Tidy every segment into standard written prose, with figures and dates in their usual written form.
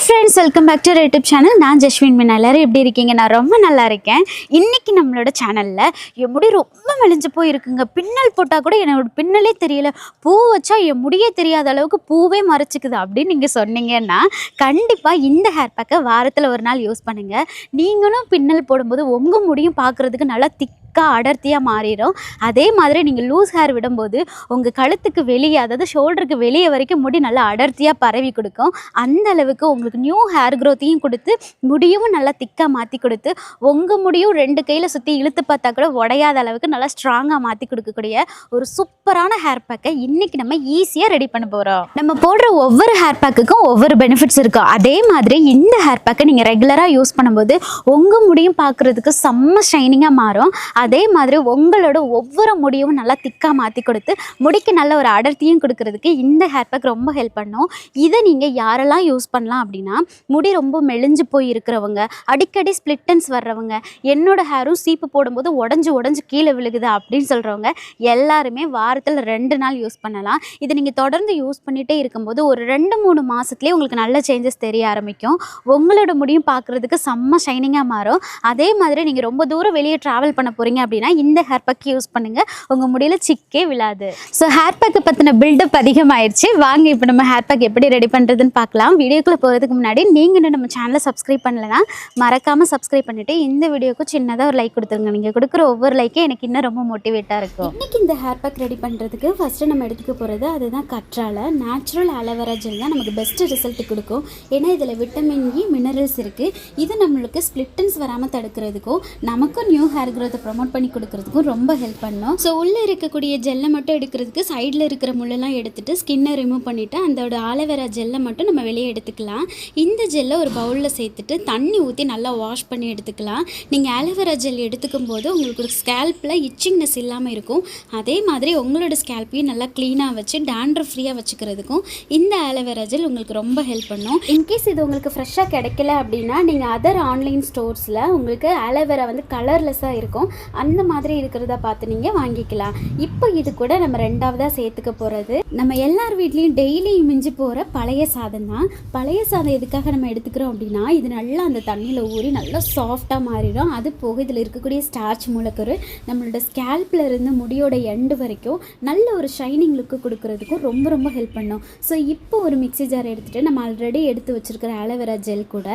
Friends, welcome back to YouTube channel. நான் ஜஸ்வின் மீனா. எல்லாரும் எப்படி இருக்கீங்க? நான் ரொம்ப நல்லா இருக்கேன். இன்றைக்கி நம்மளோட சேனலில் என் முடி ரொம்ப மெலிஞ்சு போயிருக்குங்க. பின்னல் போட்டால் கூட என்னோட பின்னலே தெரியல. பூ வச்சா என் முடியே தெரியாத அளவுக்கு பூவே மறைச்சிக்குது அப்படின்னு நீங்கள் சொன்னீங்கன்னா கண்டிப்பாக இந்த ஹேர் பேக்கை வாரத்தில் ஒரு நாள் யூஸ் பண்ணுங்கள். நீங்களும் பின்னல் போடும்போது உங்கள் முடியும் பார்க்குறதுக்கு நல்லா அடர்த்தியாக மாறிடும். அதே மாதிரி நீங்கள் லூஸ் ஹேர் விடும்போது உங்கள் கழுத்துக்கு வெளியே, அதாவது ஷோல்டருக்கு வெளியே வரைக்கும் முடி நல்லா அடர்த்தியாக பரவி கொடுக்கும். அந்த அளவுக்கு உங்களுக்கு நியூ ஹேர் க்ரோத்தையும் கொடுத்து முடியும் நல்லா திக்காக மாற்றி கொடுத்து உங்கள் முடியும் 2 கையில் சுற்றி இழுத்து பார்த்தா கூட உடையாத அளவுக்கு நல்லா ஸ்ட்ராங்காக மாற்றி கொடுக்கக்கூடிய ஒரு சூப்பரான ஹேர் பேக்கை இன்றைக்கி நம்ம ஈஸியாக ரெடி பண்ண போகிறோம். நம்ம போடுற ஒவ்வொரு ஹேர் பேக்குக்கும் ஒவ்வொரு பெனிஃபிட்ஸ் இருக்கும். அதே மாதிரி இந்த ஹேர் பேக்கை நீங்கள் ரெகுலராக யூஸ் பண்ணும்போது உங்கள் முடியும் பார்க்குறதுக்கு செம்ம ஷைனிங்காக மாறும். அதே மாதிரி உங்களோட ஒவ்வொரு முடியும் நல்லா திக்காக மாற்றி கொடுத்து முடிக்கு நல்ல ஒரு அடர்த்தியும் கொடுக்கறதுக்கு இந்த ஹேர் பேக் ரொம்ப ஹெல்ப் பண்ணும். இதை நீங்கள் யாரெல்லாம் யூஸ் பண்ணலாம் அப்படின்னா, முடி ரொம்ப மெலிஞ்சு போய் இருக்கிறவங்க, அடிக்கடி ஸ்ப்ளிட்டன்ஸ் வர்றவங்க, என்னோட ஹேரும் சீப்பு போடும்போது உடஞ்சி கீழே விழுகுது அப்படின்னு சொல்கிறவங்க எல்லாருமே வாரத்தில் 2 நாள் யூஸ் பண்ணலாம். இதை நீங்கள் தொடர்ந்து யூஸ் பண்ணிகிட்டே இருக்கும்போது ஒரு 2-3 மாதத்துலேயே உங்களுக்கு நல்ல சேஞ்சஸ் தெரிய ஆரம்பிக்கும். உங்களோட முடியும் பார்க்குறதுக்கு செம்ம ஷைனிங்காக மாறும். அதே மாதிரி நீங்கள் ரொம்ப தூரம் வெளியே ட்ராவல் பண்ண போகிறீங்க அப்படின்னா இந்த ஹேர் பேக் யூஸ் பண்ணுங்கள். உங்கள் முடியல சிக்கே விழாது. ஸோ ஹேர் பேக்கை பற்றின பில்டப் அதிகமாகிடுச்சு. வாங்க இப்போ நம்ம ஹேர் பேக் எப்படி ரெடி பண்ணுறதுன்னு பார்க்கலாம். வீடியோக்குள்ளே போகிறதுக்கு முன்னாடி நீங்கள் நம்ம சேனலை சப்ஸ்கிரைப் பண்ணலைன்னா மறக்காமல் சப்ஸ்கிரைப் பண்ணிவிட்டு இந்த வீடியோக்கு சின்னதாக ஒரு லைக் கொடுத்துருங்க. நீங்கள் கொடுக்குற ஒவ்வொரு லைக்கே எனக்கு இன்னும் ரொம்ப மோட்டிவேட்டாக இருக்கும். இன்றைக்கி இந்த ஹேர் பேக் ரெடி பண்ணுறதுக்கு ஃபஸ்ட்டு நம்ம எடுத்துக்க போகிறது அதுதான் கற்றாழை. நேச்சுரல் ஆலோவேரா ஜெல் தான் நமக்கு பெஸ்ட்டு ரிசல்ட் கொடுக்கும். ஏன்னா இதில் விட்டமின் இ மினரல்ஸ் இருக்குது. இது நம்மளுக்கு ஸ்ப்ளிட்டன்ஸ் வராமல் தடுக்கிறதுக்கும் நமக்கும் நியூ ஹேர் க்ரோத்தை ப்ரொமோட் பண்ணி கொடுக்கறதுக்கும் ரொம்ப ஹெல்ப் பண்ணும். ஸோ உள்ளே இருக்கக்கூடிய ஜெல்லை மட்டும் எடுக்கிறதுக்கு சைடில் இருக்கிற முள்ளெல்லாம் எடுத்துகிட்டு ஸ்கின்னை ரிமூவ் பண்ணிவிட்டு அதோட ஆலோவேரா ஜெல்லை மட்டும் நம்ம வெளியே எடுத்துக்கலாம். இந்த ஜெல்லை ஒரு பவுலில் சேர்த்துட்டு தண்ணி ஊற்றி நல்லா வாஷ் பண்ணி எடுத்துக்கலாம். நீங்கள் ஆலோவேரா ஜெல் எடுத்துக்கும் போது உங்களுக்கு ஸ்கேல்பில் இச்சிங்னஸ் இல்லாமல் இருக்கும். அதே மாதிரி உங்களோட ஸ்கேல்ப்பையும் நல்லா க்ளீனாக வச்சு டேண்ட்ரஃப் ஃப்ரீயாக வச்சுக்கிறதுக்கும் இந்த ஆலோவேரா ஜெல் உங்களுக்கு ரொம்ப ஹெல்ப் பண்ணும். இன்கேஸ் இது உங்களுக்கு ஃப்ரெஷ்ஷாக கிடைக்கல அப்படின்னா நீங்கள் அதர் ஆன்லைன் ஸ்டோர்ஸில் உங்களுக்கு ஆலோவேரா கலர்லெஸ்ஸாக இருக்கும். அந்த மாதிரி இருக்கிறத பார்த்து நீங்கள் வாங்கிக்கலாம். இப்போ இது கூட நம்ம 2ஆவதாக சேர்த்துக்க போகிறது நம்ம எல்லார் வீட்லேயும் டெய்லியும் மிஞ்சி போகிற பழைய சாதம் தான். பழைய சாதம் எதுக்காக நம்ம எடுத்துக்கிறோம் அப்படின்னா, இது நல்லா அந்த தண்ணியில் ஊறி நல்லா சாஃப்டாக மாறிடும். அது போக இதில் இருக்கக்கூடிய ஸ்டார்ச் மூலக்கரு நம்மளோட ஸ்கேல்பில் இருந்து முடியோட எண்டு வரைக்கும் நல்ல ஒரு ஷைனிங் லுக்கு கொடுக்கறதுக்கும் ரொம்ப ரொம்ப ஹெல்ப் பண்ணும். ஸோ இப்போ ஒரு மிக்ஸி ஜார் எடுத்துகிட்டு நம்ம ஆல்ரெடி எடுத்து வச்சுருக்கிற ஆலோவேரா ஜெல் கூட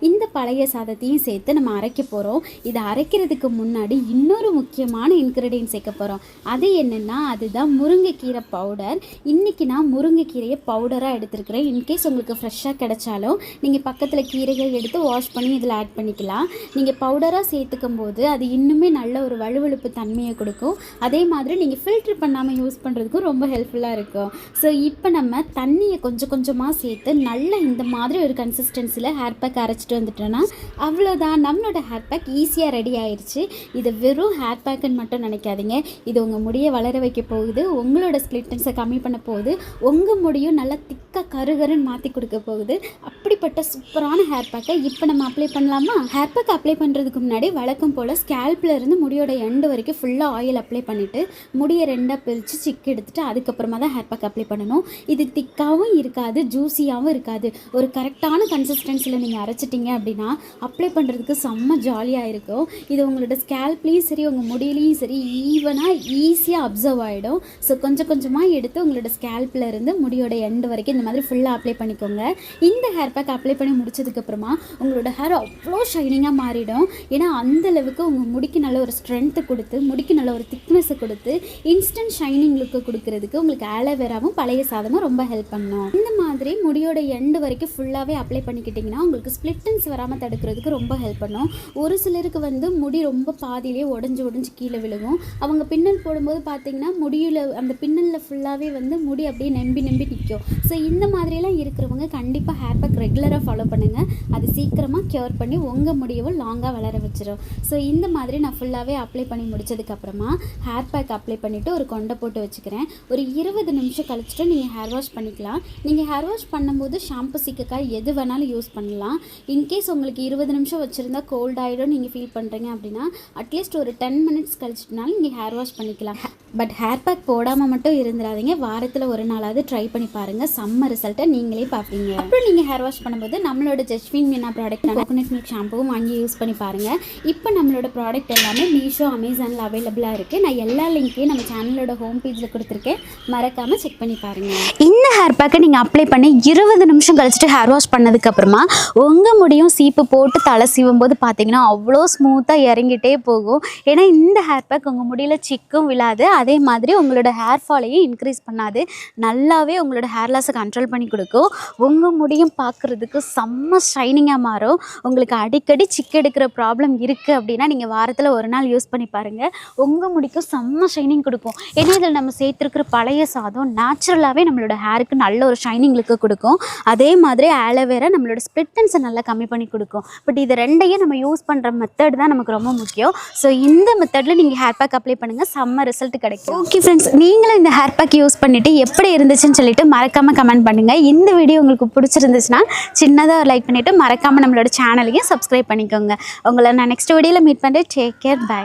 இந்த பழைய சாதத்தையும் சேர்த்து நம்ம அரைக்க போகிறோம். இதை அரைக்கிறதுக்கு முன்னாடி இன்னொரு முக்கியமான இன்க்ரீடியன்ட் சேர்க்க போகிறோம். அது என்னென்னா, அதுதான் முருங்கைக்கீரை பவுடர். இன்றைக்கி நான் முருங்கைக்கீரையை பவுடராக எடுத்துருக்கிறேன். இன்கேஸ் உங்களுக்கு ஃப்ரெஷ்ஷாக கிடைச்சாலும் நீங்கள் பக்கத்தில் கீரைகள் எடுத்து வாஷ் பண்ணி இதில் ஆட் பண்ணிக்கலாம். நீங்கள் பவுடராக சேர்த்துக்கும் போது அது இன்னுமே நல்ல ஒரு வழுவழுப்பு தன்மையை கொடுக்கும். அதே மாதிரி நீங்கள் ஃபில்ட்ரு பண்ணாமல் யூஸ் பண்ணுறதுக்கும் ரொம்ப ஹெல்ப்ஃபுல்லாக இருக்கும். ஸோ இப்போ நம்ம தண்ணியை கொஞ்சம் கொஞ்சமாக சேர்த்து நல்ல இந்த மாதிரி ஒரு கன்சிஸ்டன்சியில் ஹேர் பேக் அரைச்சிட்டு வந்துட்டோன்னா அவ்வளோதான், நம்மளோட ஹேர் பேக் ஈஸியாக ரெடி ஆயிடுச்சு. இது வெறும் ஹேர் பேக்குன்னு மட்டும் நினைக்காதீங்க. இது உங்கள் முடியை வளர வைக்க போகுது, உங்களோட ஸ்ப்ளிட்டன்ஸை கம்மி பண்ண போகுது, உங்கள் முடியும் நல்லா திக்காக கருகருன்னு மாற்றி கொடுக்க போகுது. அப்படிப்பட்ட சூப்பரான ஹேர் பேக்கை இப்போ நம்ம அப்ளை பண்ணலாமா? ஹேர் பேக் அப்ளை பண்ணுறதுக்கு முன்னாடி வழக்கம் போல் ஸ்கேல்பில் இருந்து முடியோட எண்டு வரைக்கும் ஃபுல்லாக ஆயில் அப்ளை பண்ணிவிட்டு முடியை 2ஆக பிரித்து சிக்கு எடுத்துகிட்டு அதுக்கப்புறமா தான் ஹேர் பேக் அப்ளை பண்ணணும். இது திக்காகவும் இருக்காது, ஜூஸியாகவும் இருக்காது. ஒரு கரெக்டான கன்சிஸ்டன்சியில் நீங்கள் அரைச்சிட்டிங்க அப்படின்னா அப்ளை பண்ணுறதுக்கு செம்ம ஜாலியாக இருக்கும். இது உங்களோட ஸ்கேல்ப்லேயும் சரி உங்கள் முடியிலையும் சரி ஈவனாக ஈஸியாக அப்சர்வ் ஆகிடும். ஸோ கொஞ்சம் கொஞ்சமாக எடுத்து உங்களோட ஸ்கேல்பில் இருந்து முடியோட எண்டு வரைக்கும் இந்த மாதிரி ஃபுல்லாக அப்ளை பண்ணிக்கோங்க. இந்த ஹேர் பேக் அப்ளை பண்ணி முடிச்சதுக்கப்புறமா உங்களோட ஹேர் அவ்வளோ ஷைனிங்காக மாறிடும். ஏன்னா அந்தளவுக்கு உங்கள் முடிக்கு நல்ல ஒரு ஸ்ட்ரென்த்து கொடுத்து முடிக்கு நல்ல ஒரு திக்னஸை கொடுத்து இன்ஸ்டன்ட் ஷைனிங் லுக்கு கொடுக்கறதுக்கு உங்களுக்கு ஆலோவேராவும் பழைய சாதமும் ரொம்ப ஹெல்ப் பண்ணும். இந்த மாதிரி முடியோட எண்டு வரைக்கும் ஃபுல்லாகவே அப்ளை பண்ணிக்கிட்டிங்கன்னா உங்களுக்கு ஸ்ப்ளிட்டன்ஸ் வராமல் தடுக்கிறதுக்கு ரொம்ப ஹெல்ப் பண்ணும். ஒரு சிலருக்கு முடி ரொம்ப பாதியிலே உடஞ்சி கீழே விழுகும். அவங்க பின்னல் போடும்போது பார்த்திங்கன்னா முடியில் அந்த பின்னலில் ஃபுல்லாகவே முடி அப்படியே நம்பி நிற்கும். ஸோ இந்த மாதிரியெல்லாம் இருக்கிறவங்க கண்டிப்பாக ஹேர் பேக் ரெகுலராக ஃபாலோ பண்ணுங்கள். அது சீக்கிரமாக க்யூர் பண்ணி உங்கள் முடியவும் லாங்காக வளர வச்சிடும். ஸோ இந்த மாதிரி நான் ஃபுல்லாகவே அப்ளை பண்ணி முடிச்சதுக்கப்புறமா ஹேர் பேக் அப்ளை பண்ணிவிட்டு ஒரு கொண்டை போட்டு வச்சுக்கிறேன். ஒரு 20 நிமிஷம் கழிச்சிட்டு நீங்கள் ஹேர் வாஷ் பண்ணிக்கலாம். நீங்கள் ஹேர் வாஷ் பண்ணும்போது ஷாம்பு சீக்கக்காய் எது வேணாலும் யூஸ் பண்ணலாம். இன்கேஸ் உங்களுக்கு 20 நிமிஷம் வச்சுருந்தா கோல்ட் ஆகிடும் நீங்கள் ஃபீல் பண்ணுறீங்க அப்படின்னா அட்லீஸ்ட் ஒரு 10 மினிட்ஸ் கழிச்சிட்டுனாலும் நீங்கள் ஹேர் வாஷ் பண்ணிக்கலாம். பட் ஹேர் பேக் போடாமல் மட்டும் இருந்துடாதீங்க, வாரத்தில் ஒரு நாளாவது ட்ரை பண்ணி பாருங்கள், செம்ம ரிசல்ட்டை நீங்களே பார்ப்பீங்க. அப்புறம் நீங்கள் ஹேர் வாஷ் பண்ணும்போது நம்மளோட ஜஸ்வின் மீனா ப்ராடக்டான கோகோனட் மில்க் ஷாம்புவும் வாங்கி யூஸ் பண்ணி பாருங்கள். இப்போ நம்மளோட ப்ராடக்ட் எல்லாமே மீஷோ, அமேசானில் அவைலபிளாக இருக்குது. நான் எல்லா லிங்க்கையும் நம்ம சேனலோட ஹோம் பேஜில் கொடுத்துருக்கேன், மறக்காமல் செக் பண்ணி பாருங்கள். இந்த ஹேர் பேக்கை நீங்கள் அப்ளை பண்ணி 20 நிமிஷம் கழிச்சிட்டு ஹேர் வாஷ் பண்ணதுக்கப்புறமா உங்கள் முடியும் சீப்பு போட்டு தலை சீவும் போது பார்த்தீங்கன்னா அவ்வளோ ஸ்மூத்தாக இறங்கிட்டே போகும். ஏன்னா இந்த ஹேர் பேக் உங்கள் முடியில் சிக்கும் விழாது, அதே மாதிரி உங்களோட ஹேர் ஃபாலையும் இன்க்ரீஸ் பண்ணாது, நல்லாவே உங்களோட ஹேர் லாஸை கண்ட்ரோல் பண்ணி கொடுக்கும். உங்கள் முடியும் பார்க்குறதுக்கு செம்ம ஷைனிங்காக மாறும். உங்களுக்கு அடிக்கடி சிக்கு எடுக்கிற ப்ராப்ளம் இருக்குது அப்படின்னா நீங்கள் வாரத்தில் ஒரு நாள் யூஸ் பண்ணி பாருங்கள், உங்கள் முடிக்கும் செம்ம ஷைனிங் கொடுக்கும். ஏன்னா இதில் நம்ம சேர்த்துருக்கிற பழைய சாதம் நேச்சுரலாகவே நம்மளோட ஹேருக்கு நல்ல ஒரு ஷைனிங் லுக்கு கொடுக்கும். அதே மாதிரி ஆலோவேரா நம்மளோட ஸ்ப்ளிட்டன்ஸை நல்லா கம்மி பண்ணி கொடுக்கும். பட் இது ரெண்டையும் நம்ம யூஸ் பண்ணுற மெத்தட் தான் நமக்கு ரொம்ப முக்கியம். ஸோ இந்த மெத்தடில் நீங்கள் ஹேர் பேக் அப்ளை பண்ணுங்கள், செம்ம ரிசல்ட் கிடைக்கும். ஓகே ஃப்ரெண்ட்ஸ், நீங்களும் இந்த ஹேர் பேக் யூஸ் பண்ணிவிட்டு எப்படி இருந்துச்சுன்னு சொல்லிட்டு மறக்காமல் கமெண்ட் பண்ணுங்கள். இந்த வீடியோ உங்களுக்கு பிடிச்சிருந்துச்சுன்னா சின்னதாக ஒரு லைக் பண்ணிவிட்டு மறக்காமல் நம்மளோட சேனலையும் சப்ஸ்கிரைப் பண்ணிக்கோங்க. உங்களை நான் நெக்ஸ்ட் வீடியோவில் மீட் பண்ணுறேன். டேக் கேர், பாய்.